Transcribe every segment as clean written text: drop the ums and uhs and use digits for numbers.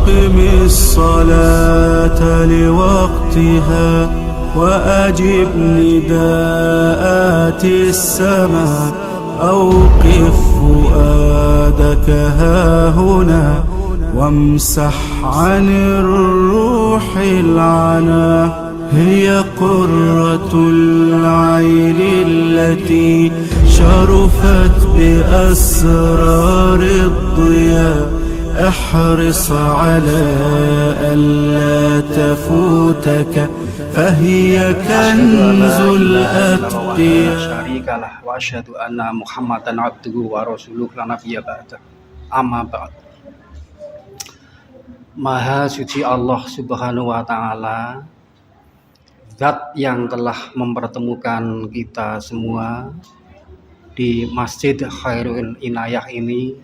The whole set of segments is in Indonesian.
أقم الصلاة لوقتها وأجب نداءات السماء أوقف فؤادك هاهنا وامسح عن الروح العنا هي قرة العين التي شرفت بأسرار الضياء احرص على ألا تفوتك فهي كنز الأتقياء شريك له وأشهد أن محمدا عبده ورسوله لا نبي بعده أما بعد. Maha suci Allah Subhanahu wa Ta'ala, Zat yang telah mempertemukan kita semua di Masjid Khairul Inayah ini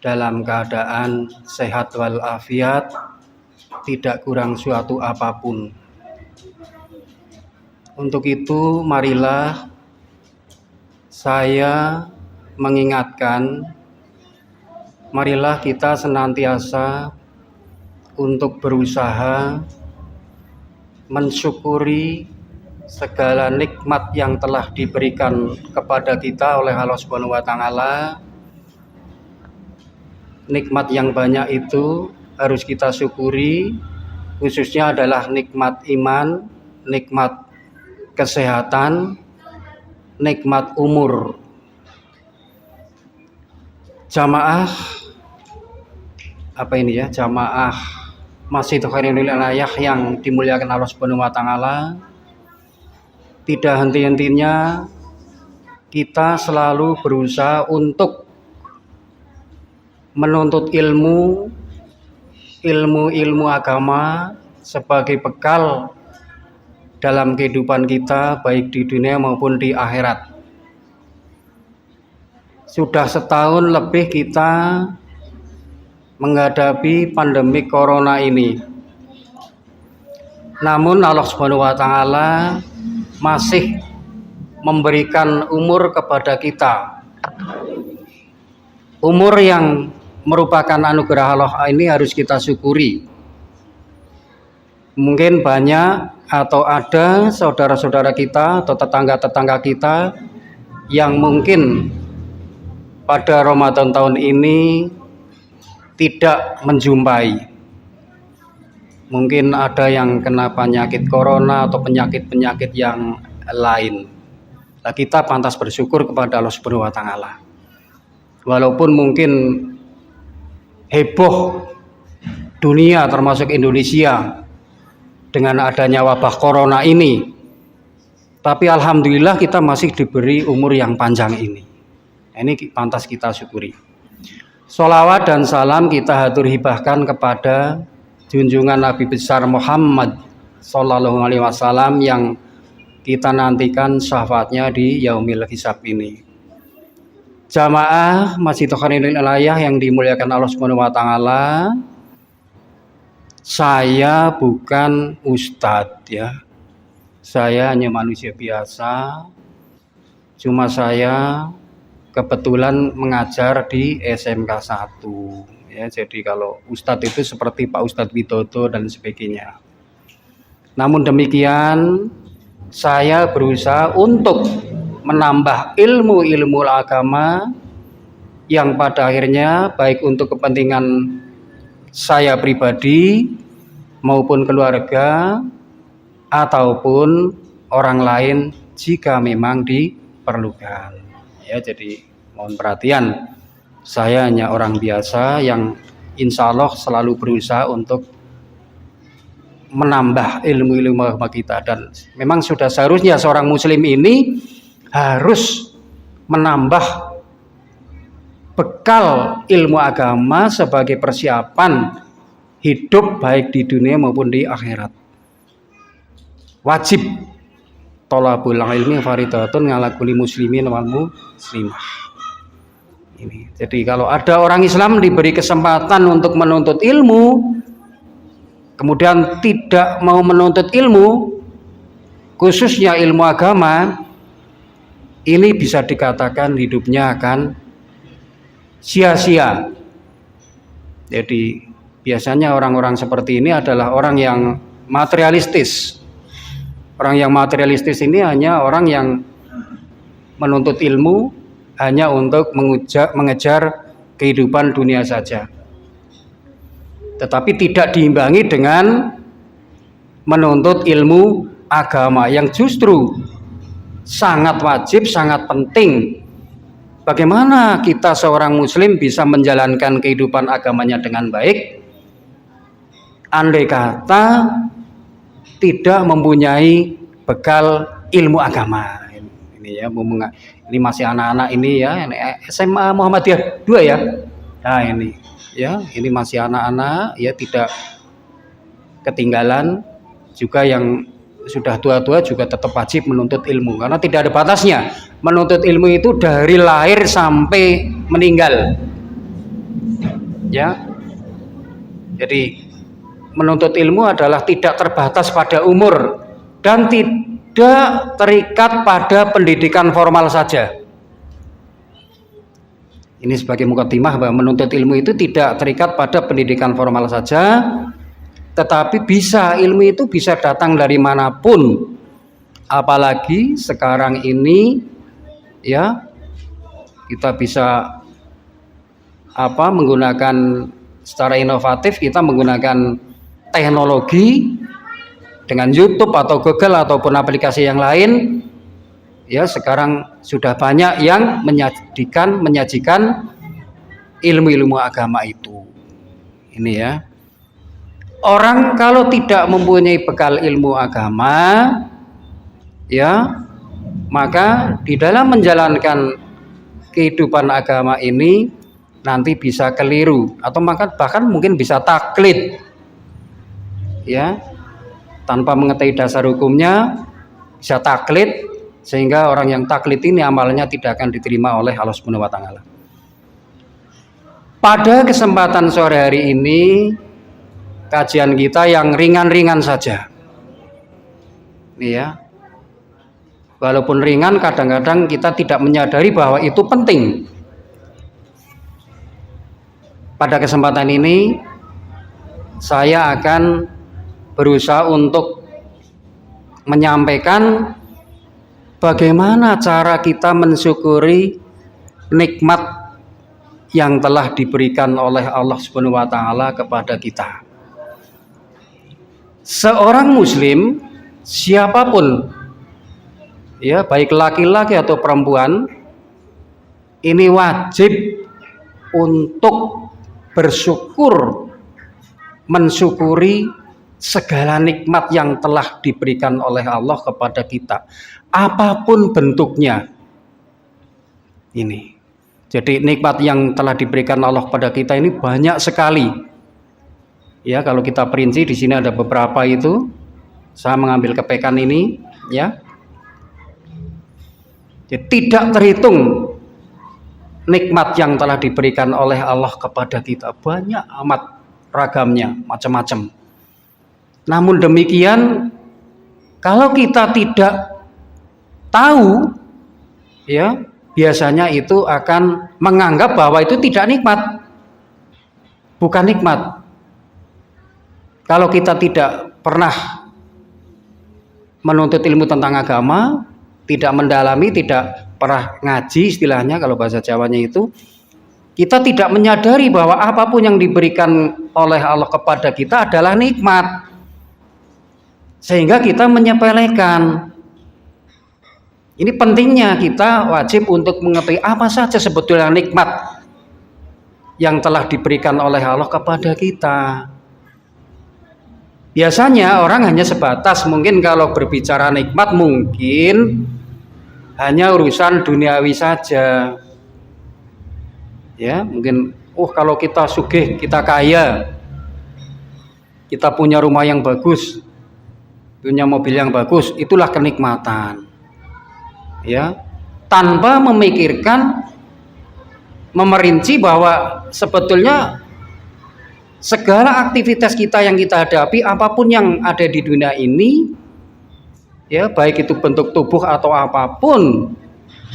dalam keadaan sehat walafiat, tidak kurang suatu apapun. Untuk itu marilah saya mengingatkan, marilah kita senantiasa untuk berusaha mensyukuri segala nikmat yang telah diberikan kepada kita oleh Allah Subhanahu wa Ta'ala. Nikmat yang banyak itu harus kita syukuri, khususnya adalah nikmat iman, nikmat kesehatan, nikmat umur. Jamaah jamaah Masjid Khairul Inayah yang dimuliakan Allah Subhanahu wa Ta'ala, tidak henti-hentinya kita selalu berusaha untuk menuntut ilmu agama sebagai bekal dalam kehidupan kita baik di dunia maupun di akhirat. Sudah setahun lebih kita menghadapi pandemi corona ini. Namun Allah Subhanahu wa Ta'ala masih memberikan umur kepada kita. Umur yang merupakan anugerah Allah ini harus kita syukuri. Mungkin banyak atau ada saudara-saudara kita atau tetangga-tetangga kita yang mungkin pada Ramadan tahun ini tidak menjumpai. Mungkin ada yang kena penyakit corona atau penyakit-penyakit yang lain. Nah, kita pantas bersyukur kepada Allah Subhanahu wa Ta'ala. Walaupun mungkin heboh dunia termasuk Indonesia dengan adanya wabah corona ini, tapi alhamdulillah kita masih diberi umur yang panjang ini. Ini pantas kita syukuri. Sholawat dan salam kita hatur hibahkan kepada junjungan Nabi besar Muhammad Sallallahu Alaihi Wasallam yang kita nantikan syafaatnya di Yaumil Hisab ini. Jamaah Masjid Khairul Inayah yang dimuliakan Allah Subhanahu wa Ta'ala, saya bukan ustadz ya. Saya hanya manusia biasa. Cuma saya kebetulan mengajar di SMK 1 ya. Jadi kalau ustadz itu seperti Pak Ustadz Widodo dan sebagainya. Namun demikian, saya berusaha untuk menambah ilmu agama yang pada akhirnya baik untuk kepentingan saya pribadi maupun keluarga ataupun orang lain jika memang diperlukan. Ya, jadi mohon perhatian, saya hanya orang biasa yang insya Allah selalu berusaha untuk menambah ilmu agama kita, dan memang sudah seharusnya seorang muslim ini harus menambah bekal ilmu agama sebagai persiapan hidup baik di dunia maupun di akhirat. Wajib tolabul ilmi faridatun ala kulli muslimin wal muslimah. Ini. Jadi kalau ada orang Islam diberi kesempatan untuk menuntut ilmu, kemudian tidak mau menuntut ilmu, khususnya ilmu agama, ini bisa dikatakan hidupnya akan sia-sia. Jadi biasanya orang-orang seperti ini adalah orang yang materialistis. Orang yang materialistis ini hanya orang yang menuntut ilmu hanya untuk mengejar kehidupan dunia saja. Tetapi tidak diimbangi dengan menuntut ilmu agama yang justru sangat wajib, sangat penting. Bagaimana kita seorang muslim bisa menjalankan kehidupan agamanya dengan baik andai kata tidak mempunyai bekal ilmu agama. Ini ya, ini masih anak-anak ini ya, ini SMA Muhammadiyah 2 ya. Nah ini ya, ini masih anak-anak ya, tidak ketinggalan. Juga yang sudah tua-tua juga tetap wajib menuntut ilmu karena tidak ada batasnya. Menuntut ilmu itu dari lahir sampai meninggal. Ya. Jadi menuntut ilmu adalah tidak terbatas pada umur dan tidak terikat pada pendidikan formal saja. Ini sebagai mukadimah bahwa menuntut ilmu itu tidak terikat pada pendidikan formal saja, tetapi ilmu itu bisa datang dari manapun. Apalagi sekarang ini ya, kita bisa menggunakan secara inovatif, kita menggunakan teknologi dengan YouTube atau Google ataupun aplikasi yang lain ya. Sekarang sudah banyak yang menyajikan ilmu-ilmu agama itu. Ini ya, orang kalau tidak mempunyai bekal ilmu agama ya, maka di dalam menjalankan kehidupan agama ini nanti bisa keliru atau bahkan mungkin bisa taklid ya, tanpa mengetahui dasar hukumnya bisa taklid, sehingga orang yang taklid ini amalnya tidak akan diterima oleh Allah Subhanahu wa taala. Pada kesempatan sore hari ini kajian kita yang ringan-ringan saja. Nih ya. Walaupun ringan, kadang-kadang kita tidak menyadari bahwa itu penting. Pada kesempatan ini saya akan berusaha untuk menyampaikan bagaimana cara kita mensyukuri nikmat yang telah diberikan oleh Allah Subhanahu wa taala kepada kita. Seorang muslim siapapun ya, baik laki-laki atau perempuan, ini wajib untuk bersyukur, mensyukuri segala nikmat yang telah diberikan oleh Allah kepada kita, apapun bentuknya. Ini. Jadi nikmat yang telah diberikan Allah kepada kita ini banyak sekali. Ya, kalau kita perinci di sini ada beberapa itu. Saya mengambil kepekan ini, ya. Jadi, tidak terhitung nikmat yang telah diberikan oleh Allah kepada kita, banyak amat ragamnya, macam-macam. Namun demikian, kalau kita tidak tahu, ya, biasanya itu akan menganggap bahwa itu tidak nikmat, bukan nikmat. Kalau kita tidak pernah menuntut ilmu tentang agama, tidak mendalami, tidak pernah ngaji istilahnya kalau bahasa Jawanya itu, kita tidak menyadari bahwa apapun yang diberikan oleh Allah kepada kita adalah nikmat. Sehingga kita menyepelekan. Ini pentingnya kita wajib untuk mengetahui apa saja sebetulnya nikmat yang telah diberikan oleh Allah kepada kita. Biasanya orang hanya sebatas mungkin kalau berbicara nikmat mungkin hanya urusan duniawi saja. Ya, mungkin kalau kita sugih, kita kaya, kita punya rumah yang bagus, punya mobil yang bagus, itulah kenikmatan. Ya, tanpa memikirkan, memerinci bahwa sebetulnya segala aktivitas kita yang kita hadapi, apapun yang ada di dunia ini, ya, baik itu bentuk tubuh atau apapun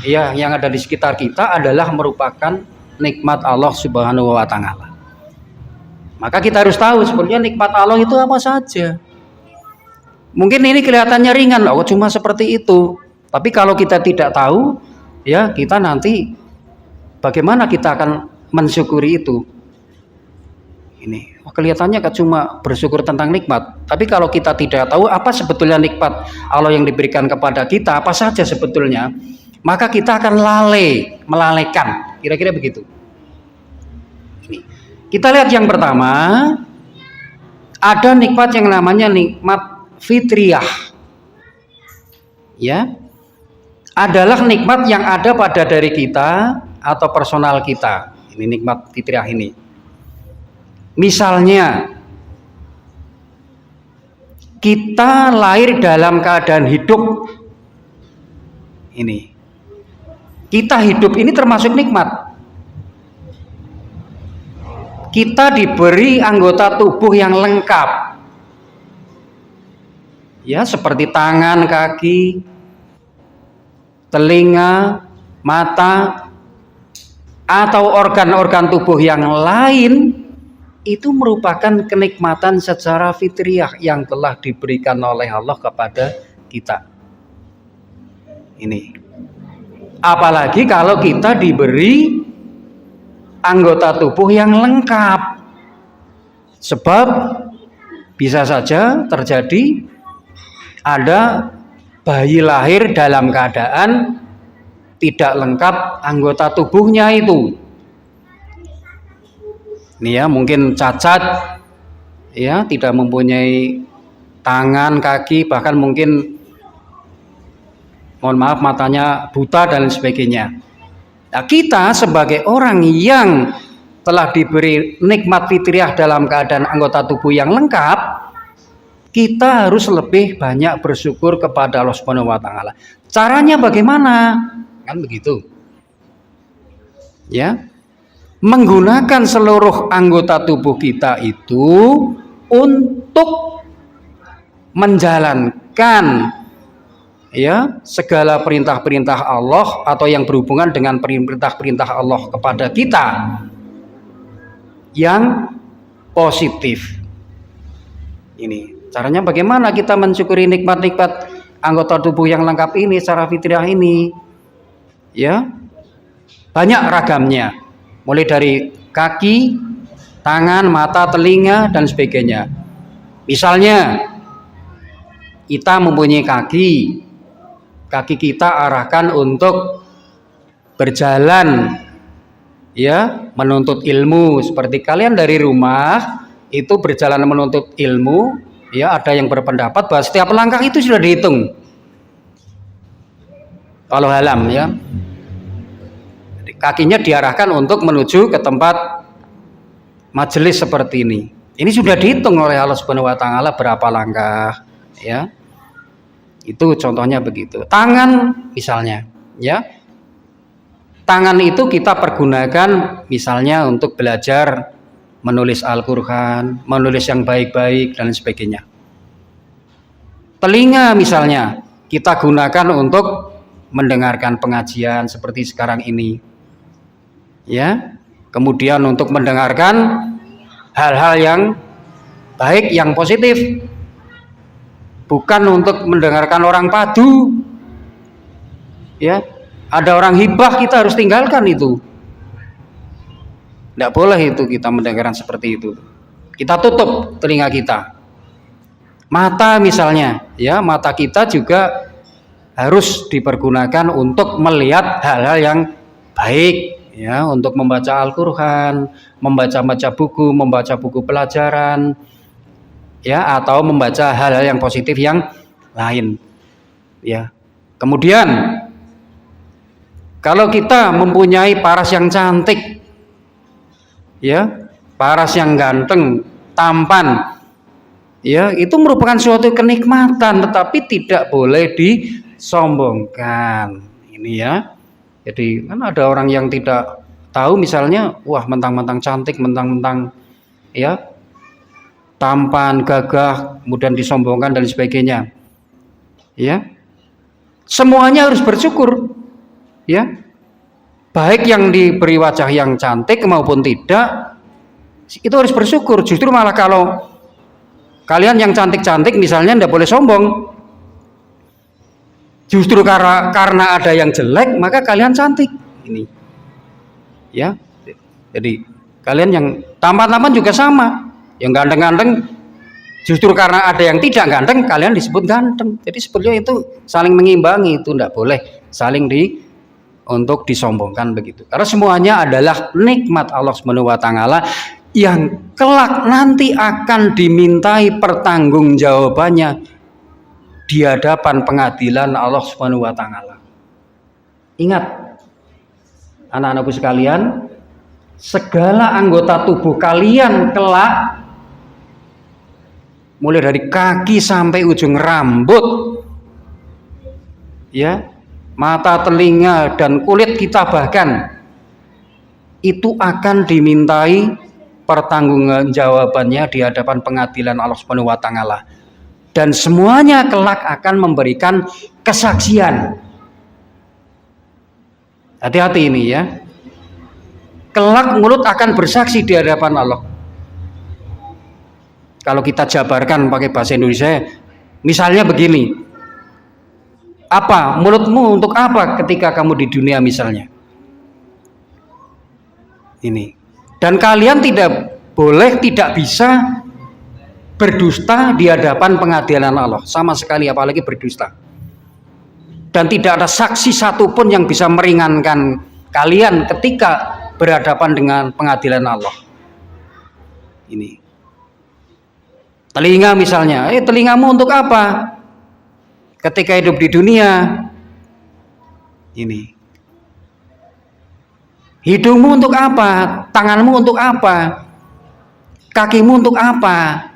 ya yang ada di sekitar kita adalah merupakan nikmat Allah Subhanahu wa taala. Maka kita harus tahu sebenarnya nikmat Allah itu apa saja. Mungkin ini kelihatannya ringan, oh cuma seperti itu. Tapi kalau kita tidak tahu, ya kita nanti bagaimana kita akan mensyukuri itu. Ini kelihatannya cuma bersyukur tentang nikmat. Tapi kalau kita tidak tahu apa sebetulnya nikmat Allah yang diberikan kepada kita, apa saja sebetulnya, maka kita akan melalaikan. Kira-kira begitu. Ini. Kita lihat yang pertama, ada nikmat yang namanya nikmat fitriyah. Ya. Adalah nikmat yang ada pada diri kita atau personal kita. Ini nikmat fitriyah ini. Misalnya kita lahir dalam keadaan hidup. Ini. Kita hidup ini termasuk nikmat. Kita diberi anggota tubuh yang lengkap. Ya, seperti tangan, kaki, telinga, mata, atau organ-organ tubuh yang lain, itu merupakan kenikmatan secara fitriyah yang telah diberikan oleh Allah kepada kita. Ini. Apalagi kalau kita diberi anggota tubuh yang lengkap. Sebab bisa saja terjadi ada bayi lahir dalam keadaan tidak lengkap anggota tubuhnya itu. Ini ya, mungkin cacat, ya, tidak mempunyai tangan, kaki, bahkan mungkin, mohon maaf, matanya buta dan lain sebagainya. Nah, kita sebagai orang yang telah diberi nikmat fitriyah dalam keadaan anggota tubuh yang lengkap, kita harus lebih banyak bersyukur kepada Allah Subhanahu wa taala. Caranya bagaimana? Kan begitu. Ya. Menggunakan seluruh anggota tubuh kita itu untuk menjalankan ya segala perintah-perintah Allah atau yang berhubungan dengan perintah-perintah Allah kepada kita yang positif. Ini caranya bagaimana kita mensyukuri nikmat-nikmat anggota tubuh yang lengkap ini secara fitriyah ini. Ya, banyak ragamnya. Mulai dari kaki, tangan, mata, telinga, dan sebagainya. Misalnya, kita mempunyai kaki kita arahkan untuk berjalan, ya, menuntut ilmu. Seperti kalian dari rumah itu berjalan menuntut ilmu, ya, ada yang berpendapat bahwa setiap langkah itu sudah dihitung. Kalau halam, ya. Kakinya diarahkan untuk menuju ke tempat majelis seperti ini. Ini sudah dihitung oleh Allah Subhanahu wa taala berapa langkah, ya. Itu contohnya begitu. Tangan misalnya, ya. Tangan itu kita pergunakan misalnya untuk belajar menulis Al-Qur'an, menulis yang baik-baik dan sebagainya. Telinga misalnya kita gunakan untuk mendengarkan pengajian seperti sekarang ini. Ya, kemudian untuk mendengarkan hal-hal yang baik, yang positif, bukan untuk mendengarkan orang padu. Ya, ada orang hibah kita harus tinggalkan itu. Tidak boleh itu kita mendengarkan seperti itu. Kita tutup telinga kita. Mata misalnya, ya, mata kita juga harus dipergunakan untuk melihat hal-hal yang baik. Ya, untuk membaca Al-Qur'an, membaca buku pelajaran, ya, atau membaca hal-hal yang positif yang lain, ya. Kemudian kalau kita mempunyai paras yang cantik, ya, paras yang ganteng, tampan, ya, itu merupakan suatu kenikmatan, tetapi tidak boleh disombongkan. Ini ya. Jadi kan ada orang yang tidak tahu misalnya, wah mentang-mentang cantik, mentang-mentang ya tampan, gagah, kemudian disombongkan dan sebagainya. Ya. Semuanya harus bersyukur. Ya. Baik yang diberi wajah yang cantik maupun tidak, Itu harus bersyukur. Justru malah kalau kalian yang cantik-cantik misalnya tidak boleh sombong. Justru karena ada yang jelek maka kalian cantik. Ini, ya. Jadi kalian yang tampan-tampan juga sama. Yang ganteng-ganteng justru karena ada yang tidak ganteng kalian disebut ganteng. Jadi sebetulnya itu saling mengimbangi, itu tidak boleh saling untuk disombongkan begitu. Karena semuanya adalah nikmat Allah Subhanahu wa taala yang kelak nanti akan dimintai pertanggungjawabannya di hadapan pengadilan Allah Subhanahu wa taala. Ingat anak-anakku sekalian, segala anggota tubuh kalian kelak mulai dari kaki sampai ujung rambut, ya, mata, telinga, dan kulit kita bahkan itu akan dimintai pertanggungjawabannya di hadapan pengadilan Allah Subhanahu wa taala. Dan semuanya kelak akan memberikan kesaksian. Hati-hati ini ya. Kelak mulut akan bersaksi di hadapan Allah. Kalau kita jabarkan pakai bahasa Indonesia, misalnya begini. Apa? Mulutmu untuk apa ketika kamu di dunia misalnya? Ini. Dan kalian tidak boleh, tidak bisa berdusta di hadapan pengadilan Allah. Sama sekali, apalagi berdusta. Dan tidak ada saksi satupun yang bisa meringankan kalian ketika berhadapan dengan pengadilan Allah. Ini. Telinga misalnya, telingamu untuk apa? Ketika hidup di dunia. Ini. Hidungmu untuk apa? Tanganmu untuk apa? Kakimu untuk apa?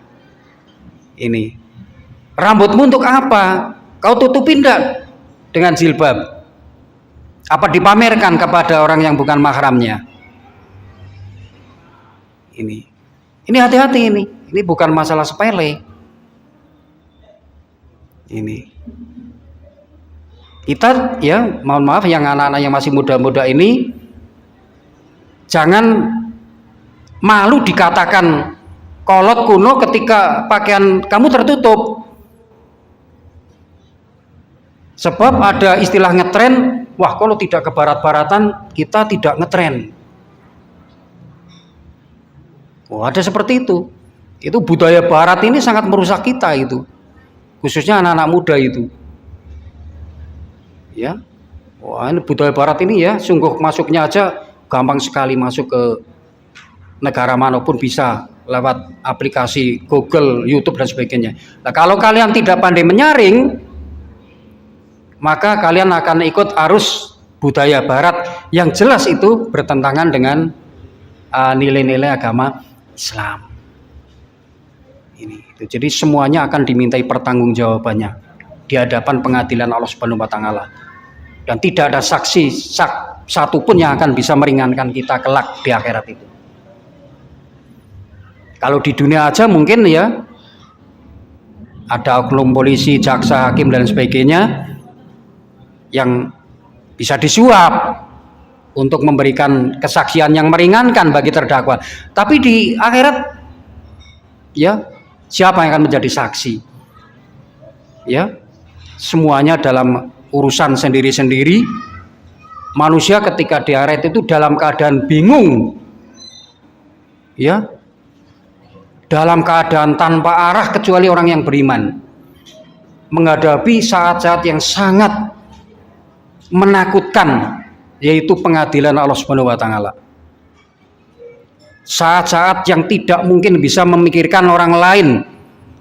Ini. Rambutmu untuk apa? Kau tutupin enggak dengan jilbab? Apa dipamerkan kepada orang yang bukan mahramnya? Ini hati-hati ini. Ini bukan masalah sepele. Ini. Kita ya, mohon maaf yang anak-anak yang masih muda-muda ini jangan malu dikatakan kolot kuno ketika pakaian kamu tertutup. Sebab ada istilah ngetren, wah kalau tidak ke barat-baratan kita tidak ngetren. Wah, ada seperti itu. Itu budaya barat ini sangat merusak kita itu. Khususnya anak-anak muda itu. Ya. Wah, ini budaya barat ini ya, sungguh masuknya aja gampang sekali masuk ke negara manapun bisa lewat aplikasi Google, YouTube dan sebagainya. Nah, kalau kalian tidak pandai menyaring, maka kalian akan ikut arus budaya barat yang jelas itu bertentangan dengan nilai-nilai agama Islam. Ini. Jadi semuanya akan dimintai pertanggungjawabannya di hadapan pengadilan Allah Subhanahu wa taala. Dan tidak ada saksi satupun yang akan bisa meringankan kita kelak di akhirat itu. Kalau di dunia aja mungkin ya ada oknum polisi, jaksa, hakim dan sebagainya yang bisa disuap untuk memberikan kesaksian yang meringankan bagi terdakwa. Tapi di akhirat ya siapa yang akan menjadi saksi? Ya, semuanya dalam urusan sendiri-sendiri. Manusia ketika di akhirat itu dalam keadaan bingung. Ya. Dalam keadaan tanpa arah kecuali orang yang beriman. Menghadapi saat-saat yang sangat menakutkan, yaitu pengadilan Allah Subhanahu wa taala. Saat-saat yang tidak mungkin bisa memikirkan orang lain.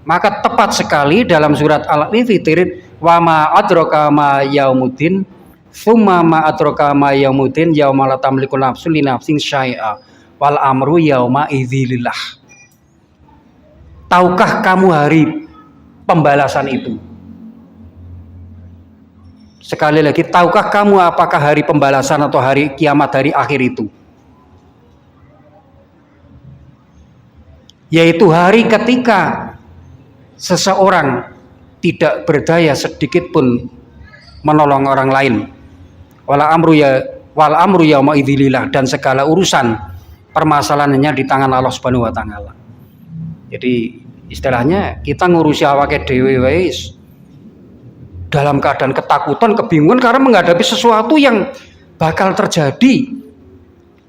Maka tepat sekali dalam surat Al-Infitir, wa ma adraka ma yaumuddin, tsumma ma adraka ma yaumuddin, yauma la tamliku nafsun li nafsin syai'a wal amru yauma idzilillah. Tahukah kamu hari pembalasan itu? Sekali lagi, tahukah kamu apakah hari pembalasan atau hari kiamat, hari akhir itu? Yaitu hari ketika seseorang tidak berdaya sedikit pun menolong orang lain. Wal amru yauma idzilillah, dan segala urusan permasalahannya di tangan Allah Subhanahu wa taala. Jadi istilahnya kita ngurusi awake dhewe wae dalam keadaan ketakutan, kebingungan karena menghadapi sesuatu yang bakal terjadi,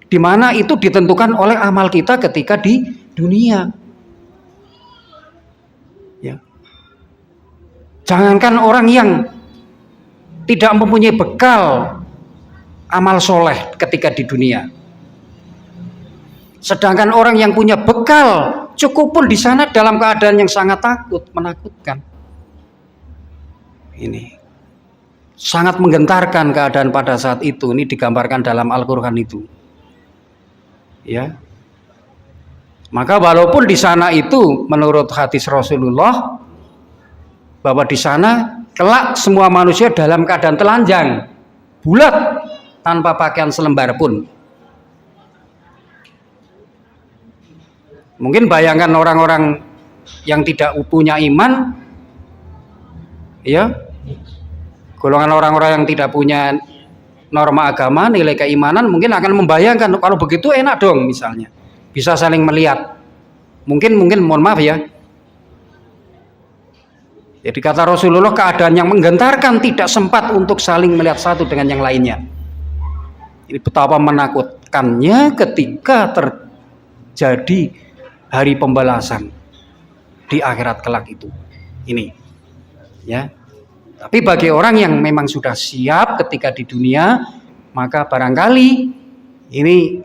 di mana itu ditentukan oleh amal kita ketika di dunia. Ya. Jangankan orang yang tidak mempunyai bekal amal soleh ketika di dunia, sedangkan orang yang punya bekal cukup pun di sana dalam keadaan yang sangat takut, menakutkan. Ini sangat menggentarkan keadaan pada saat itu. Ini digambarkan dalam Al-Qur'an itu. Ya. Maka walaupun di sana itu menurut hadis Rasulullah bahwa di sana kelak semua manusia dalam keadaan telanjang, bulat, tanpa pakaian selembar pun. Mungkin bayangkan orang-orang yang tidak punya iman, ya, golongan orang-orang yang tidak punya norma agama, nilai keimanan, mungkin akan membayangkan kalau begitu enak dong, misalnya bisa saling melihat. Mungkin mohon maaf ya. Jadi kata Rasulullah, keadaan yang menggentarkan, tidak sempat untuk saling melihat satu dengan yang lainnya. Ini betapa menakutkannya ketika terjadi hari pembalasan di akhirat kelak itu. Ini, ya. Tapi bagi orang yang memang sudah siap ketika di dunia, maka barangkali ini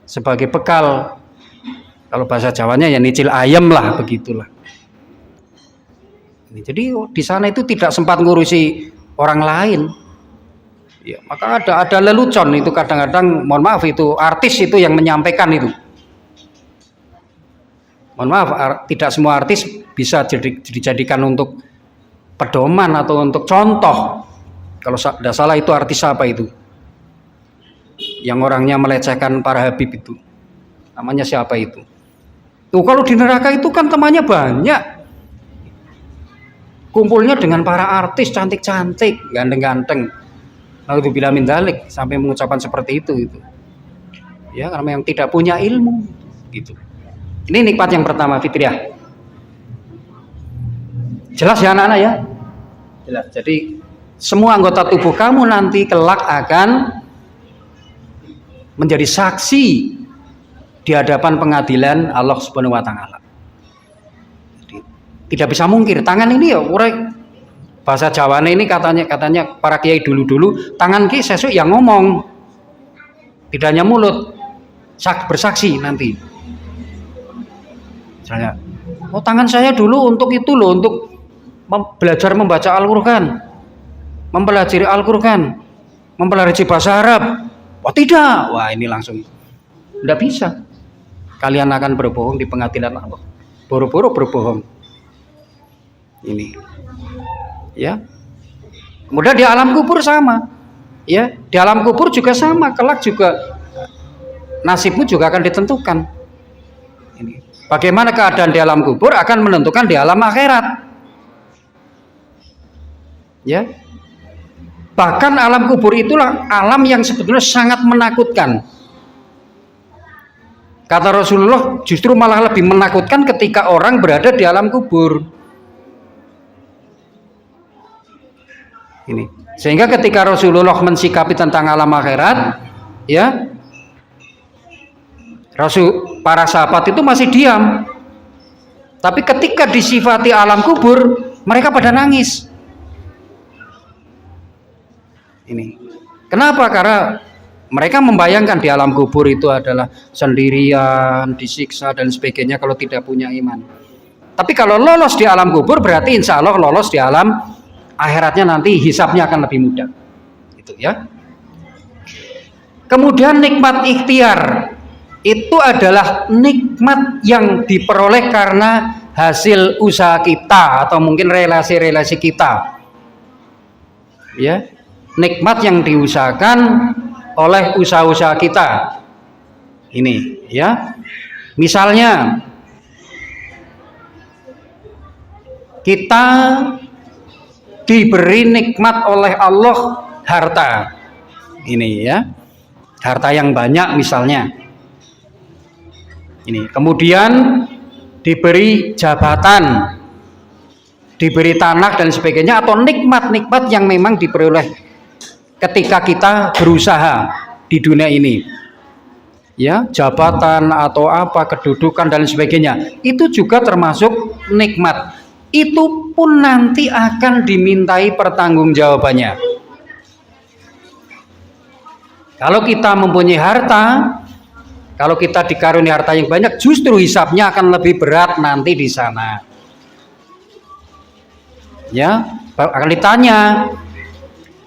sebagai bekal, kalau bahasa Jawanya ya nicil ayam lah, begitulah. Jadi di sana itu tidak sempat ngurusi orang lain. Ya, maka ada lelucon itu kadang-kadang, mohon maaf, itu artis itu yang menyampaikan itu. Mohon maaf, tidak semua artis bisa dijadikan untuk pedoman atau untuk contoh. Kalau tidak salah itu artis apa itu? Yang orangnya melecehkan para Habib itu. Namanya siapa itu? Tuh kalau di neraka itu kan temannya banyak. Kumpulnya dengan para artis cantik-cantik, ganteng-ganteng. Naudzubillah min dzalik, sampai mengucapkan seperti itu. Ya, karena yang tidak punya ilmu gitu. Ini nikmat yang pertama, fitriyah. Jelas ya anak-anak ya? Jelas. Jadi semua anggota tubuh kamu nanti kelak akan menjadi saksi di hadapan pengadilan Allah Subhanahu wa taala. Tidak bisa mungkir. Tangan ini ya bahasa Jawane ini katanya para kiai dulu-dulu, tangan ki sesuk yang ngomong. Tidak hanya mulut. Bersaksi nanti. Misalnya, oh tangan saya dulu untuk itu loh, untuk belajar membaca Al-Qur'an, mempelajari Al-Qur'an, mempelajari bahasa Arab. Oh tidak, wah ini langsung tidak bisa. Kalian akan berbohong di pengadilan Allah. Boro-boro berbohong. Ini, ya. Kemudian di alam kubur sama, ya. Di alam kubur juga sama. Kelak juga nasibmu juga akan ditentukan. Ini. Bagaimana keadaan di alam kubur akan menentukan di alam akhirat. Ya. Bahkan alam kubur itulah alam yang sebetulnya sangat menakutkan. Kata Rasulullah, justru malah lebih menakutkan ketika orang berada di alam kubur. Ini. Sehingga ketika Rasulullah mensikapi tentang alam akhirat, ya, para sahabat itu masih diam. Tapi ketika disifati alam kubur, mereka pada nangis. Ini. Kenapa? Karena mereka membayangkan di alam kubur itu adalah sendirian, disiksa dan sebagainya kalau tidak punya iman. Tapi kalau lolos di alam kubur berarti insya Allah lolos di alam akhiratnya, nanti hisabnya akan lebih mudah. Itu ya. Kemudian nikmat ikhtiar. Itu adalah nikmat yang diperoleh karena hasil usaha kita atau mungkin relasi-relasi kita. Ya, nikmat yang diusahakan oleh usaha-usaha kita. Ini, ya. Misalnya kita diberi nikmat oleh Allah harta. Ini ya. Harta yang banyak misalnya. Ini kemudian diberi jabatan, diberi tanah dan sebagainya, atau nikmat-nikmat yang memang diperoleh ketika kita berusaha di dunia ini, ya, jabatan atau apa, kedudukan dan sebagainya, itu juga termasuk nikmat. Itu pun nanti akan dimintai pertanggungjawabannya. Kalau kita mempunyai harta, kalau kita dikaruniai harta yang banyak, justru hisabnya akan lebih berat nanti di sana. Ya, akan ditanya,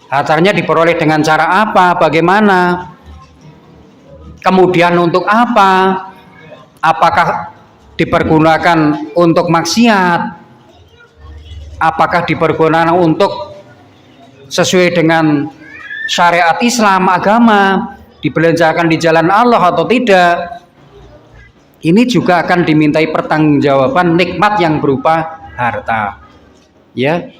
hartanya diperoleh dengan cara apa, bagaimana, kemudian untuk apa, apakah dipergunakan untuk maksiat, apakah dipergunakan untuk sesuai dengan syariat Islam, agama, dibelanjakan di jalan Allah atau tidak. Ini juga akan dimintai pertanggungjawaban nikmat yang berupa harta. Ya.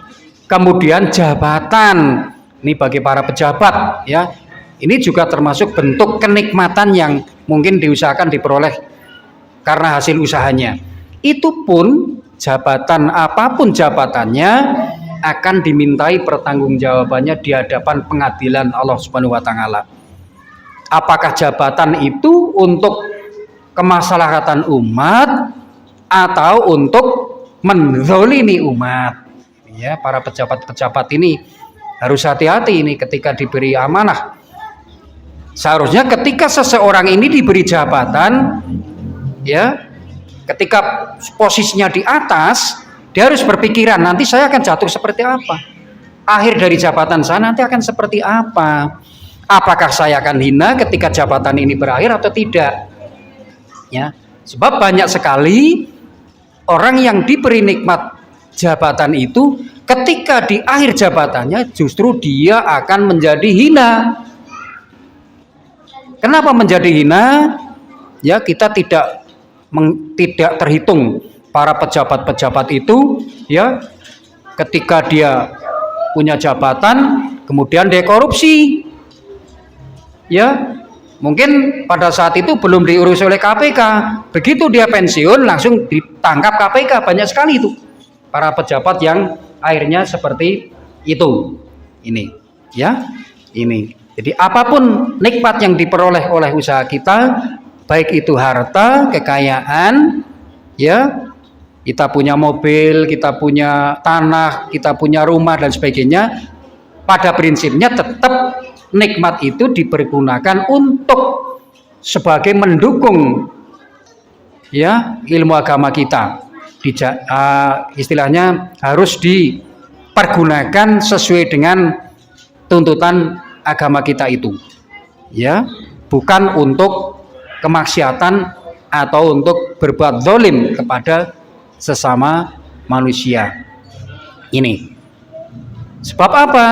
Kemudian jabatan, ini bagi para pejabat, ya. Ini juga termasuk bentuk kenikmatan yang mungkin diusahakan diperoleh karena hasil usahanya. Itu pun jabatan, apapun jabatannya, akan dimintai pertanggungjawabannya di hadapan pengadilan Allah Subhanahu wa taala. Apakah jabatan itu untuk kemaslahatan umat atau untuk menzalimi umat? Ya, para pejabat-pejabat ini harus hati-hati ini ketika diberi amanah. Seharusnya ketika seseorang ini diberi jabatan, ya, ketika posisinya di atas, dia harus berpikiran, nanti saya akan jatuh seperti apa? Akhir dari jabatan saya nanti akan seperti apa? Apakah saya akan hina ketika jabatan ini berakhir atau tidak? Ya, sebab banyak sekali orang yang diberi nikmat jabatan itu, ketika di akhir jabatannya justru dia akan menjadi hina. Kenapa menjadi hina? Ya, kita tidak terhitung para pejabat-pejabat itu, ya, ketika dia punya jabatan kemudian dia korupsi, ya, mungkin pada saat itu belum diurus oleh KPK, begitu dia pensiun langsung ditangkap KPK. Banyak sekali itu para pejabat yang akhirnya seperti itu. Ini, ya, ini. Jadi apapun nikmat yang diperoleh oleh usaha kita, baik itu harta, kekayaan, ya, kita punya mobil, kita punya tanah, kita punya rumah dan sebagainya, pada prinsipnya tetap nikmat itu dipergunakan untuk sebagai mendukung, ya, ilmu agama kita. Istilahnya harus dipergunakan sesuai dengan tuntutan agama kita itu, ya, bukan untuk kemaksiatan atau untuk berbuat zalim kepada sesama manusia. Ini sebab apa?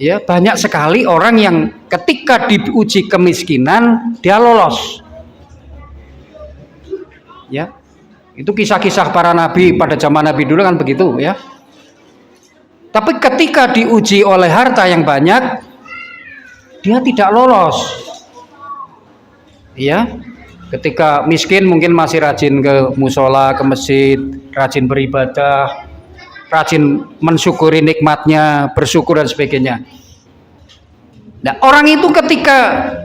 Ya, banyak sekali orang yang ketika diuji kemiskinan dia lolos. Ya, itu kisah-kisah para nabi pada zaman Nabi dulu kan begitu, ya. Tapi ketika diuji oleh harta yang banyak, dia tidak lolos. Ya, ketika miskin mungkin masih rajin ke musola, ke masjid, rajin beribadah, rajin mensyukuri nikmatnya, bersyukur dan sebagainya. Nah, orang itu ketika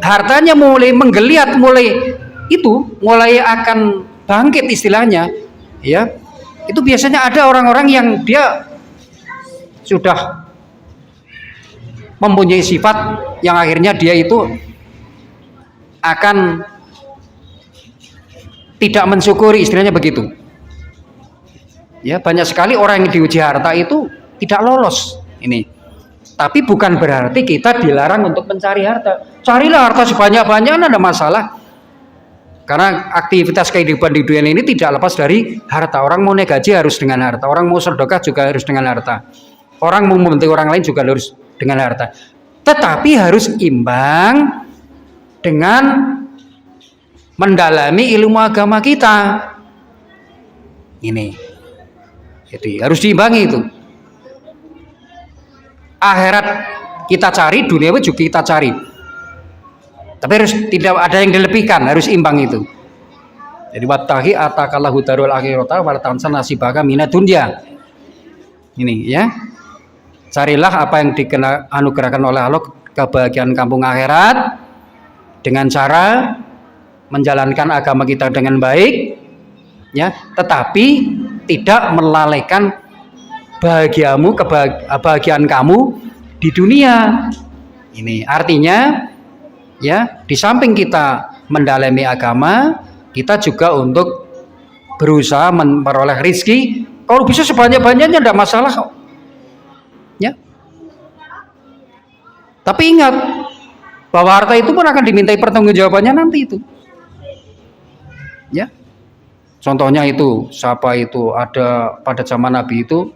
hartanya mulai menggeliat, mulai akan bangkit istilahnya, ya, itu biasanya ada orang-orang yang dia sudah mempunyai sifat yang akhirnya dia itu akan tidak mensyukuri, istilahnya begitu. Ya, banyak sekali orang yang diuji harta itu tidak lolos ini. Tapi bukan berarti kita dilarang untuk mencari harta. Carilah harta sebanyak-banyaknya, tidak ada masalah. Karena aktivitas kehidupan di dunia ini tidak lepas dari harta. Orang mau naik gaji harus dengan harta. Orang mau sedekah juga harus dengan harta. Orang mau membantu orang lain juga harus dengan harta. Tetapi harus imbang dengan mendalami ilmu agama kita. Ini. Jadi harus diimbangi itu. Akhirat kita cari, dunia juga kita cari. Tapi harus tidak ada yang dilebihkan, harus imbang itu. Jadi wattaqi atakallahu darul akhirata wal tansa nasibaka minad dunya. Ini ya. Carilah apa yang dianugerahkan oleh Allah, kebahagiaan kampung akhirat, dengan cara menjalankan agama kita dengan baik, ya, tetapi tidak melalaikan kebahagiaan kamu di dunia. Ini artinya, ya, di samping kita mendalami agama, kita juga untuk berusaha memperoleh rizki. Kalau bisa sebanyak-banyaknya tidak masalah kok. Ya. Tapi ingat bahwa harta itu pun akan dimintai pertanggungjawabannya nanti itu. Ya. Contohnya itu, siapa itu, ada pada zaman Nabi itu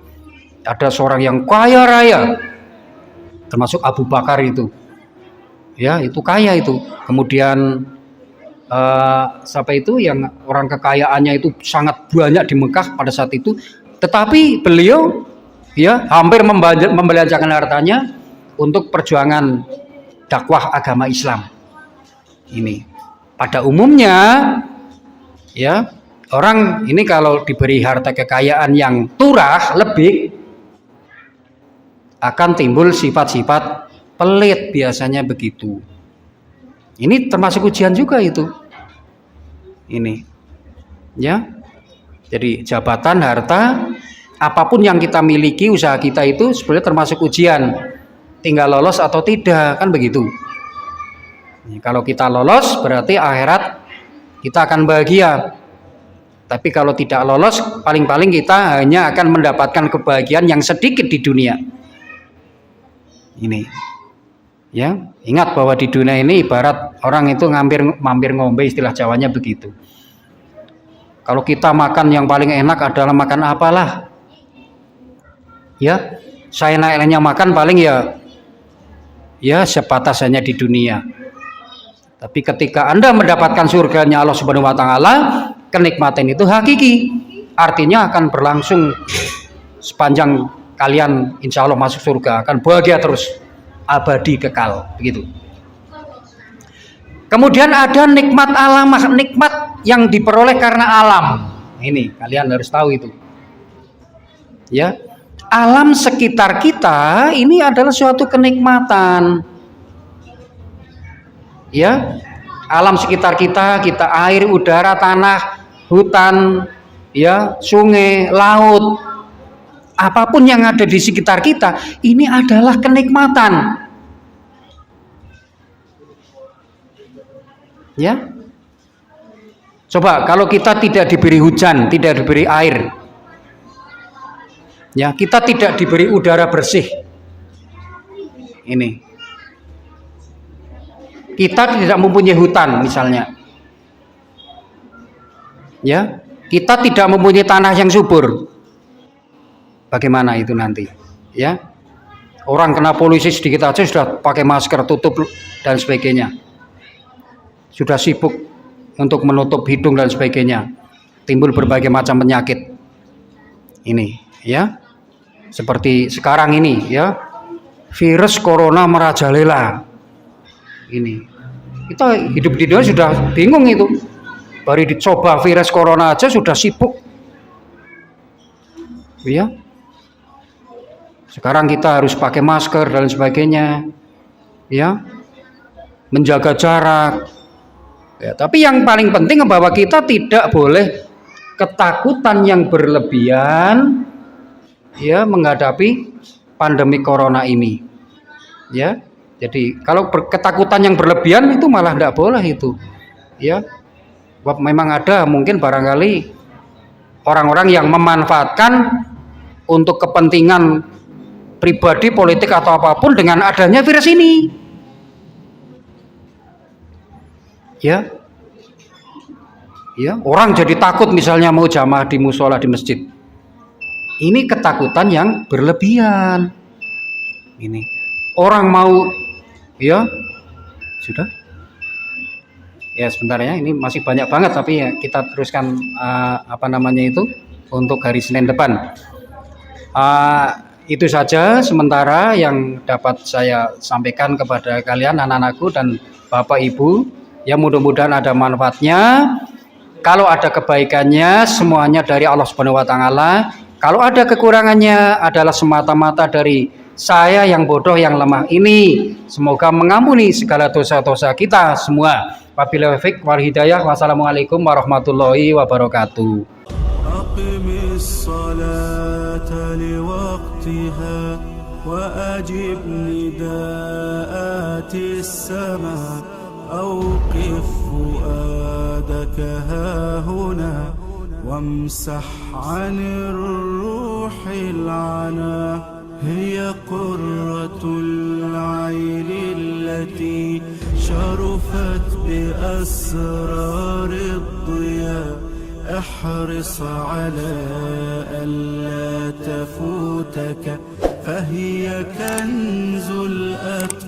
ada seorang yang kaya raya, termasuk Abu Bakar itu. Ya, itu kaya itu. Kemudian siapa itu yang orang kekayaannya itu sangat banyak di Mekah pada saat itu, tetapi beliau ya hampir membelanjakan hartanya untuk perjuangan dakwah agama Islam. Ini pada umumnya ya, orang ini kalau diberi harta kekayaan yang turah lebih, akan timbul sifat-sifat pelit, biasanya begitu. Ini termasuk ujian juga itu. Ini ya. Jadi jabatan, harta, apapun yang kita miliki, usaha kita itu sebenarnya termasuk ujian. Tinggal lolos atau tidak, kan begitu. Kalau kita lolos berarti akhirat kita akan bahagia. Tapi kalau tidak lolos, paling-paling kita hanya akan mendapatkan kebahagiaan yang sedikit di dunia. Ini, ya, ingat bahwa di dunia ini ibarat orang itu mampir ngombe, istilah Jawanya begitu. Kalau kita makan yang paling enak adalah makan apalah, ya, saya naiknya makan paling ya sebatas hanya di dunia. Tapi ketika Anda mendapatkan surganya Allah Subhanahu wa taala, kenikmatan itu hakiki. Artinya akan berlangsung sepanjang kalian insya Allah masuk surga, akan bahagia terus, abadi kekal, begitu. Kemudian ada nikmat alam, nikmat yang diperoleh karena alam. Ini kalian harus tahu itu. Ya, alam sekitar kita ini adalah suatu kenikmatan. Ya, alam sekitar kita air, udara, tanah, hutan, ya, sungai, laut, apapun yang ada di sekitar kita, ini adalah kenikmatan. Ya, coba kalau kita tidak diberi hujan, tidak diberi air, ya, kita tidak diberi udara bersih, ini, kita tidak mempunyai hutan misalnya, ya, kita tidak mempunyai tanah yang subur, bagaimana itu nanti, ya, orang kena polusi sedikit aja sudah pakai masker, tutup dan sebagainya, sudah sibuk untuk menutup hidung dan sebagainya, timbul berbagai macam penyakit. Ini, ya, seperti sekarang ini, ya, virus corona merajalela. Ini, kita hidup di dunia sudah bingung itu, baru dicoba virus corona aja sudah sibuk, ya. Sekarang kita harus pakai masker dan sebagainya, ya, menjaga jarak. Ya, tapi yang paling penting bahwa kita tidak boleh ketakutan yang berlebihan, ya, menghadapi pandemi corona ini. Ya, jadi kalau ketakutan yang berlebihan itu malah tidak boleh itu. Ya, memang ada mungkin barangkali orang-orang yang memanfaatkan untuk kepentingan pribadi, politik atau apapun dengan adanya virus ini. Ya, ya, orang jadi takut misalnya mau jamaah di musola di masjid. Ini ketakutan yang berlebihan. Ini orang mau, ya, sudah. Ya sebentar ya, ini masih banyak banget tapi ya kita teruskan apa namanya itu untuk hari Senin depan. Itu saja sementara yang dapat saya sampaikan kepada kalian anak-anakku dan Bapak Ibu. Ya mudah-mudahan ada manfaatnya. Kalau ada kebaikannya semuanya dari Allah Subhanahu wa taala. Kalau ada kekurangannya adalah semata-mata dari saya yang bodoh yang lemah ini. Semoga mengampuni segala dosa-dosa kita semua. Wabillahi taufiq wal hidayah. Wassalamualaikum warahmatullahi wabarakatuh. أقم الصلاة لوقتها وأجب نداءات السماء أوقف فؤادك هاهنا وامسح عن الروح العنا هي قرة العين التي شرفت بأسرار الضياء احرص على ألا تفوتك فهي كنز الأتقى